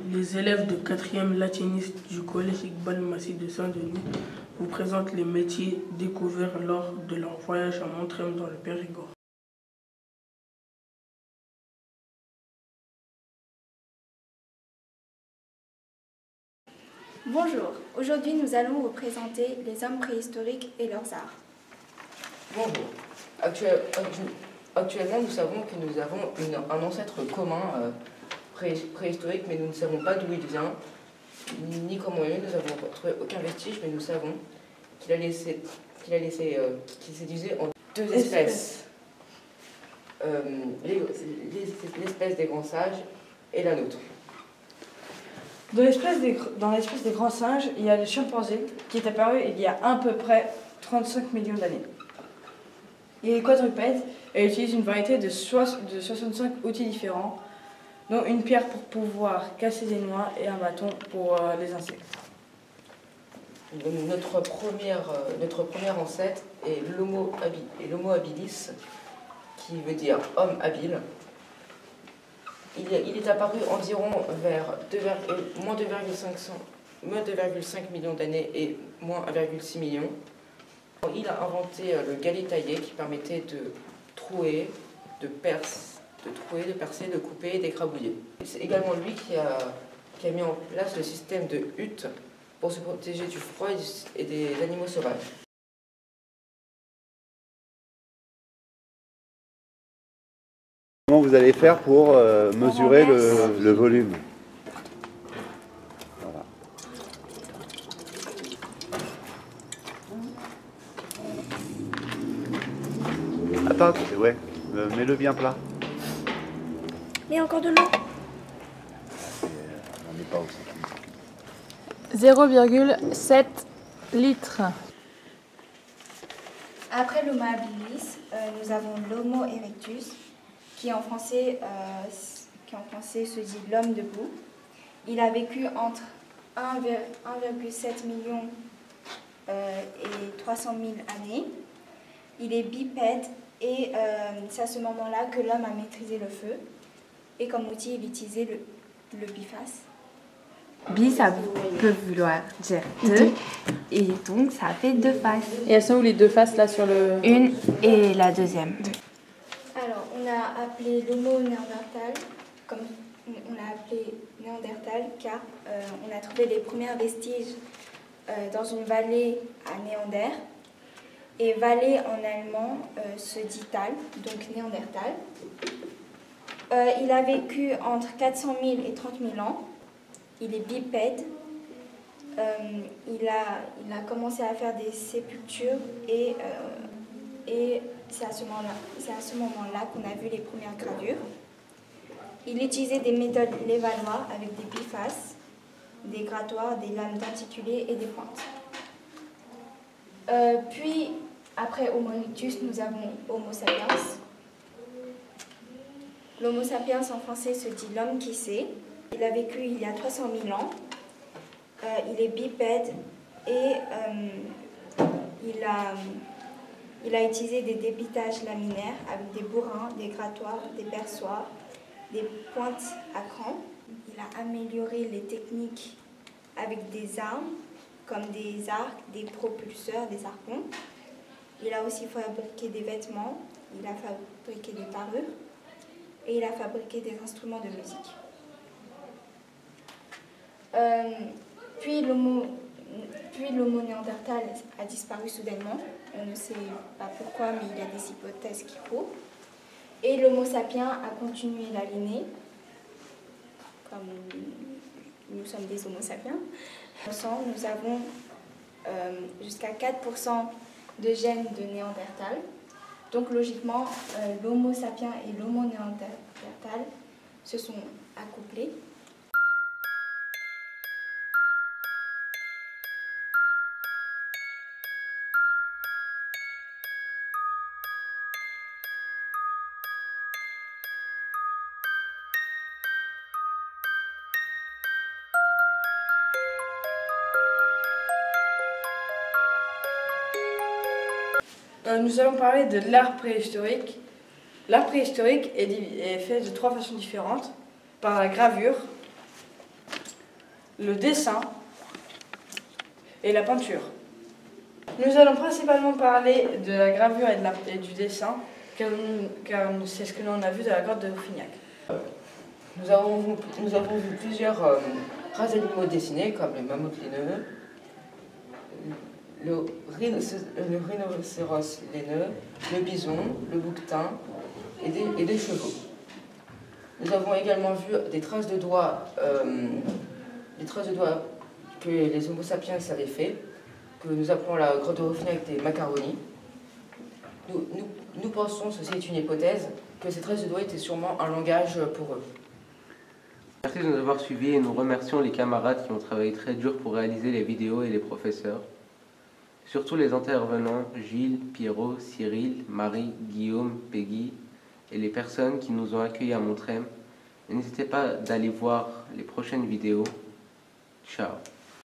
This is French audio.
Les élèves de 4e latiniste du collège Iqbal Massi de Saint-Denis vous présentent les métiers découverts lors de leur voyage à Montreuil dans le Périgord. Bonjour, aujourd'hui nous allons vous présenter les hommes préhistoriques et leurs arts. Bonjour. Actuellement, nous savons que nous avons un ancêtre commun préhistorique, mais nous ne savons pas d'où il vient, ni comment il est. Nous n'avons trouvé aucun vestige, mais nous savons qu'il s'est divisé en deux espèces. L'espèce des grands sages et la nôtre. Dans l'espèce des grands singes, il y a le chimpanzé qui est apparu il y a à peu près 35 millions d'années. Il est quadrupède et utilise une variété de 65 outils différents, dont une pierre pour pouvoir casser des noix et un bâton pour les insectes. Notre premier ancêtre est l'Homo habilis, qui veut dire homme habile. Il est apparu environ vers moins 2,5 millions d'années et moins 1,6 million. Il a inventé le galet taillé qui permettait de trouer, de percer, de couper et d'écrabouiller. C'est également lui qui a mis en place le système de hutte pour se protéger du froid et des animaux sauvages. Comment vous allez faire pour mesurer le volume? Voilà. Attends, ouais, mets-le bien plat. Mais encore de l'eau. On n'est pas aussi. 0,7 litres. Après l'Homo habilis, nous avons l'Homo erectus, qui en français se dit l'homme debout. Il a vécu entre 1,7 million et 300 000 années. Il est bipède et c'est à ce moment-là que l'homme a maîtrisé le feu. Et comme outil, il utilisait le biface. Bi, ça peut vouloir dire deux, et donc ça fait deux faces. Et elles sont où les deux faces là sur le... Une et la deuxième. Alors, on a appelé l'Homo néandertal, comme on l'a appelé Néandertal, car on a trouvé les premiers vestiges dans une vallée à Néander. Et vallée en allemand se dit Tal, donc Néandertal. Il a vécu entre 400 000 et 30 000 ans. Il est bipède. Il a commencé à faire des sépultures et c'est à ce moment-là qu'on a vu les premières gravures. Il utilisait des méthodes lévalois avec des bifaces, des grattoirs, des lames denticulées et des pointes. Puis, après Homo erectus, nous avons Homo sapiens. L'Homo sapiens en français se dit l'homme qui sait. Il a vécu il y a 300 000 ans. Il est bipède et il a utilisé des débitages laminaires avec des bourrins, des grattoirs, des perçoirs, des pointes à cran. Il a amélioré les techniques avec des armes comme des arcs, des propulseurs, des harpons. Il a aussi fabriqué des vêtements, il a fabriqué des parures et il a fabriqué des instruments de musique. Puis l'Homo néandertal a disparu soudainement. On ne sait pas pourquoi, mais il y a des hypothèses qui courent. Et l'Homo sapiens a continué la lignée, comme nous sommes des Homo sapiens. Nous avons jusqu'à 4% de gènes de Néandertal. Donc logiquement, l'Homo sapiens et l'Homo néandertal se sont accouplés. Nous allons parler de l'art préhistorique. L'art préhistorique est fait de trois façons différentes. Par la gravure, le dessin et la peinture. Nous allons principalement parler de la gravure et du dessin, car c'est ce que l'on a vu de la grotte de Rouffignac. Nous avons vu plusieurs races d'animaux dessinés, comme les mammouths laineux, le rhinocéros laineux, le bison, le bouquetin et des chevaux. Nous avons également vu des traces de doigts que les Homo sapiens avaient fait, que nous appelons la grotte de Rouffignac des macaronis. Nous pensons, ceci est une hypothèse, que ces traces de doigts étaient sûrement un langage pour eux. Merci de nous avoir suivis et nous remercions les camarades qui ont travaillé très dur pour réaliser les vidéos et les professeurs. Surtout les intervenants Gilles, Pierrot, Cyril, Marie, Guillaume, Peggy et les personnes qui nous ont accueillis à Montrem. N'hésitez pas d'aller voir les prochaines vidéos. Ciao.